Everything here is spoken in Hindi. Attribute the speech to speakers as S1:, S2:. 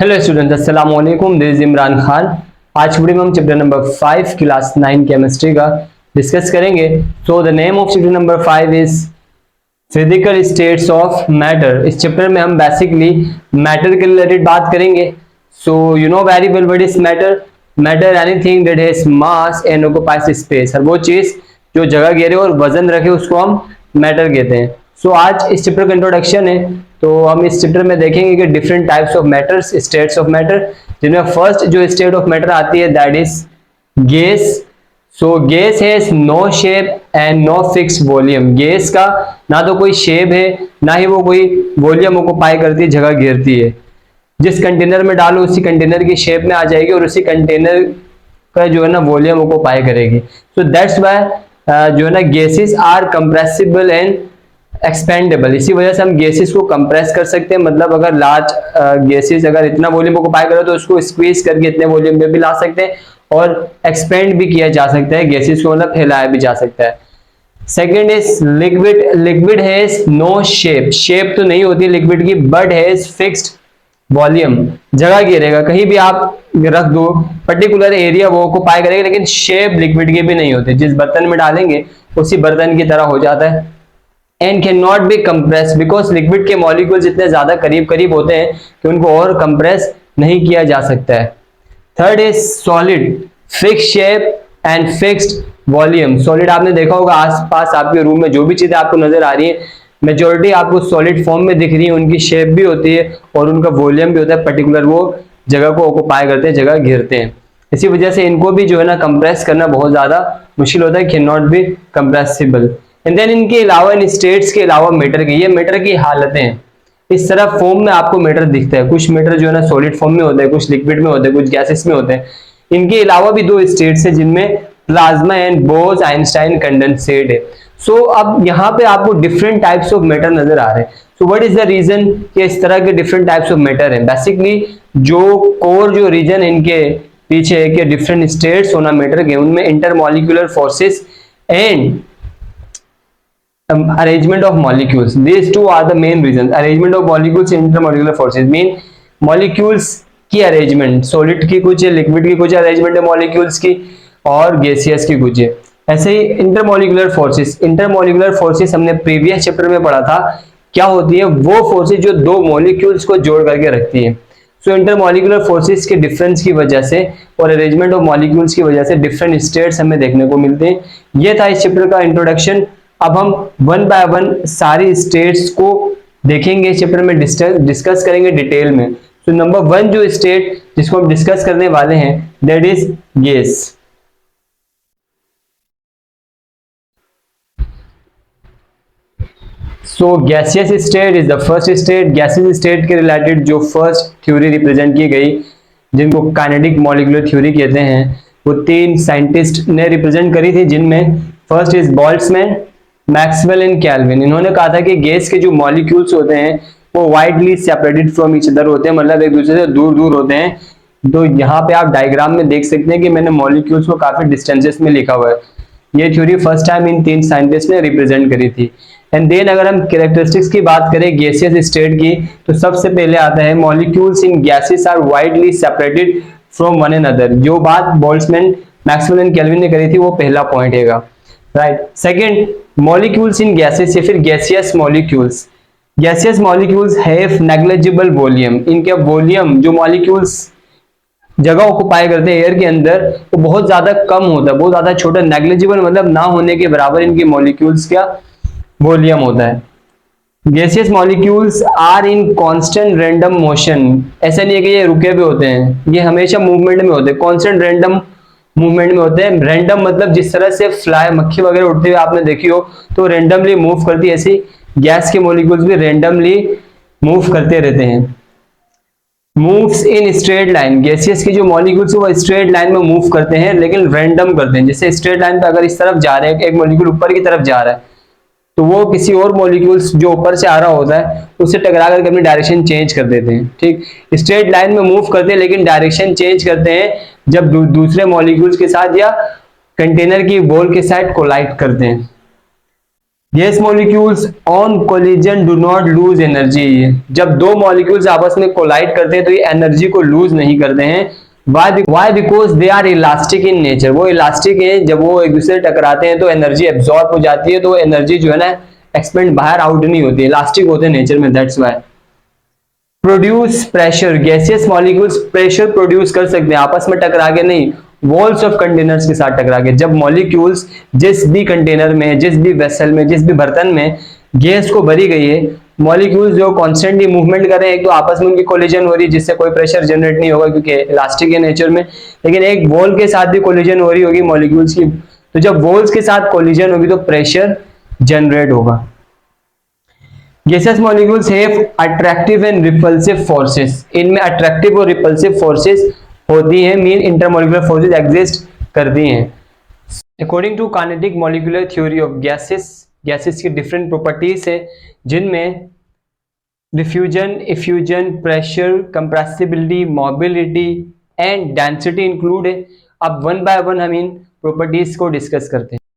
S1: हेलो स्टूडेंट्स, अस्सलाम वालेकुम। This is Imran Khan. आज वीडियो में हम चैप्टर नंबर 5 क्लास 9 केमिस्ट्री का डिस्कस करेंगे। So the name of chapter number 5 is physical states of matter. इस चैप्टर में हम बेसिकली मैटर के रिलेटेड बात करेंगे। So you know very well what is matter. Matter anything that has mass and occupies space. और वो चीज जो जगह घेरे और वजन रखे उसको हम मैटर कहते हैं। सो आज इस चैप्टर का इंट्रोडक्शन है, तो हम इस चैप्टर में देखेंगे कि different types of matters, states of matter, जिनमें फर्स्ट जो स्टेट ऑफ मैटर आती है that is gas. So gas has no shape and no fixed volume. Gas का ना तो कोई शेप है, ना ही वो कोई वॉल्यूम ऑक्युपाई करती है, जगह घेरती है। जिस कंटेनर में डालो उसी कंटेनर की शेप में आ जाएगी और उसी कंटेनर का जो है ना वॉल्यूम ऑक्युपाई करेगी। सो दैट्स व्हाई जो है ना gases are compressible and expandable. इसी वजह से हम गैसेस को कंप्रेस कर सकते हैं। मतलब अगर लार्ज गैसेस अगर इतना वॉल्यूम ऑक्युपाई करे तो उसको स्क्वीज करके इतने वॉल्यूम पे भी ला सकते हैं और एक्सपेंड भी किया जा सकता है, गैसेस को मतलब फैलाया भी जा सकता है। Second is liquid. Liquid has no shape. Shape तो नहीं होती लिक्विड की, बट हैज फिक्स्ड वॉल्यूम। जगह घेरेगा, कहीं भी आप रख दो पर्टिकुलर एरिया वो ऑक्युपाई करेगा, लेकिन शेप लिक्विड की भी नहीं होती। जिस बर्तन में डालेंगे उसी बर्तन की तरह हो जाता है। And can not B compress because liquid के मॉलिक्यूल्स इतने ज्यादा करीब करीब होते हैं कि उनको और कंप्रेस नहीं किया जा सकता है। Third is solid. Fix shape and fixed volume. Solid आपने देखा होगा आसपास आपके रूम में जो भी चीजें आपको नजर आ रही है मेजोरिटी आपको सॉलिड फॉर्म में दिख रही है, उनकी शेप भी होती है और उनका वॉल्यूम भी होता है पर्टिकुलर, वो जगह को ऑक्युपाई करते हैं, जगह घेरते हैं। इसी वजह से इनको भी जो है ना कंप्रेस करना बहुत ज्यादा मुश्किल होता है, can not be compressible. And then इनके अलावा, इन स्टेट्स के अलावा मैटर की, ये मैटर की हालतें हैं। इस तरह फॉर्म में आपको मैटर दिखता है। कुछ मैटर जो है ना सॉलिड फॉर्म में होता है, कुछ लिक्विड में होते हैं, कुछ गैसेस में होते हैं। इनके अलावा भी दो स्टेट्स हैं जिनमें plasma and boss Einstein condensate है। सो अब यहाँ पे आपको डिफरेंट टाइप्स ऑफ मैटर नजर आ रहे हैं। So what is the reason कि इस तरह के डिफरेंट टाइप्स ऑफ मैटर हैं? बेसिकली जो कोर जो रीजन इनके पीछे है कि डिफरेंट स्टेट्स होना मैटर के, उनमें intermolecular forces and arrangement of molecules. These two are the main reasons. Arrangement of molecules and intermolecular forces mean molecules की अरेंजमेंट, सॉलिड की कुछ है, लिक्विड की कुछ अरेंजमेंट है मॉलिक्यूल्स की, और गैसियस की कुछ है। ऐसे ही इंटरमॉलिक्यूलर फोर्सेस। इंटरमॉलिक्यूलर फोर्सेस हमने प्रीवियस चैप्टर में पढ़ा था। क्या होती है? वो फोर्सेस जो दो मॉलिक्यूल्स को जोड़ करके रखती है। सो इंटरमॉलिक्यूलर फोर्सेस के डिफरेंस की वजह से और अरेंजमेंट ऑफ मॉलिक्यूल्स की वजह से डिफरेंट स्टेट्स हमें देखने को मिलते हैं। ये था इस चैप्टर का इंट्रोडक्शन। अब हम वन बाय वन सारी स्टेट्स को देखेंगे, इस चैप्टर में डिस्कस करेंगे डिटेल में। तो नंबर वन जो स्टेट जिसको हम डिस्कस करने वाले हैं that is gas. So gaseous state is the first state. Gaseous state के रिलेटेड जो फर्स्ट थ्योरी रिप्रेजेंट की गई, जिनको काइनेटिक मॉलिक्यूलर थ्योरी कहते हैं, वो तीन साइंटिस्ट ने रिप्रेजेंट करी थी, जिनमें first is Boltzmann, Maxwell and kelvin. इन्होंने कहा था कि गैस के जो मॉलिक्यूल्स होते हैं वो widely separated from each other होते हैं, मतलब एक दूसरे से दूर दूर होते हैं। तो यहाँ पे आप डायग्राम में देख सकते हैं कि मैंने मॉलिक्यूल्स को काफी डिस्टेंसेस में लिखा हुआ है। ये थ्योरी फर्स्ट टाइम इन तीन साइंटिस्ट ने रिप्रेजेंट करी थी। एंड देन अगर हम कैरेक्टरिस्टिक्स की बात करें गैसियस स्टेट की, तो सबसे पहले आता है molecules in gases are widely separated from one another. जो बात बोल्ट्जमैन, मैक्सवेल एंड केल्विन ने करी थी वो पहला पॉइंट है, right. Second, molecules in gases या फिर gaseous molecules. Gaseous molecules have negligible volume. इनके वॉल्यूम, जो मॉलिक्यूल्स जगह ऑक्युपाई करते हैं एयर के अंदर, वो बहुत ज्यादा कम होता है, बहुत ज्यादा छोटा। नेग्लिजिबल मतलब ना होने के बराबर इनके मॉलिक्यूल्स का वॉल्यूम होता है। Gaseous molecules are in constant random motion. ऐसा नहीं है कि ये रुके हुए होते हैं, ये हमेशा मूवमेंट में होते हैं, कांस्टेंट रैंडम मूवमेंट में होते हैं। रैंडम मतलब जिस तरह से फ्लाई, मक्खी वगैरह उड़ते हुए आपने देखी हो तो रैंडमली मूव करती है, ऐसी गैस के मॉलिक्यूल्स भी रैंडमली मूव करते रहते हैं। Moves in straight line. Gaseous की जो मॉलिक्यूल्स है वो स्ट्रेट लाइन में मूव करते हैं, लेकिन रैंडम करते हैं। जैसे स्ट्रेट लाइन पे अगर इस तरफ जा रहे हैं, एक मॉलिक्यूल ऊपर की तरफ जा रहा है, तो वो किसी और मॉलिक्यूल्स जो ऊपर से आ रहा होता है उससे टकरा करके अपनी डायरेक्शन चेंज कर देते हैं। ठीक, स्ट्रेट लाइन में मूव करते हैं लेकिन डायरेक्शन चेंज करते हैं जब दूसरे मॉलिक्यूल्स के साथ या कंटेनर की वॉल के साथ कोलाइड करते हैं। Gas molecules on collision do not lose energy. जब दो मॉलिक्यूल्स आपस में कोलाइड करते हैं तो ये एनर्जी को लूज नहीं करते हैं। Why because they are elastic in nature, वो इलास्टिक है, जब वो एक दूसरे से टकराते हैं तो एनर्जी एब्जॉर्ब हो जाती है, तो एनर्जी जो है ना एक्सपेंड बाहर आउट नहीं होती, इलास्टिक होते हैं नेचर में, that's why. Produce pressure, gaseous molecules pressure produce कर सकते हैं आपस में टकरा के नहीं, वॉल्स ऑफ कंटेनर्स के साथ टकरा के। जब मॉलिक्यूल्स जिस भी कंटेनर में, जिस भी वेसल में, जिस भी बर्तन में गैस को भरी गई है, मॉलिक्यूल्स जो कांस्टेंटली मूवमेंट कर रहे हैं, एक तो आपस में उनकी कोलिजन हो रही है जिससे कोई प्रेशर जनरेट नहीं होगा क्योंकि इलास्टिक है नेचर में, लेकिन एक वॉल के साथ भी कोलिजन हो रही होगी मॉलिक्यूल्स की, तो जब वॉल्स के साथ कोलिजन होगी तो प्रेशर जनरेट होगा। Gaseous molecules have attractive and repulsive forces, इनमें अट्रैक्टिव और रिपल्सिव फोर्सेस होती हैं, मीन इंटरमॉलिक्यूलर फोर्सेस एग्जिस्ट करती हैं। According to kinetic molecular theory of gases, gases की डिफरेंट प्रॉपर्टीज है जिनमें diffusion, effusion, pressure, compressibility, mobility and density include है। अब वन बाय वन हम इन प्रॉपर्टीज को डिस्कस करते हैं।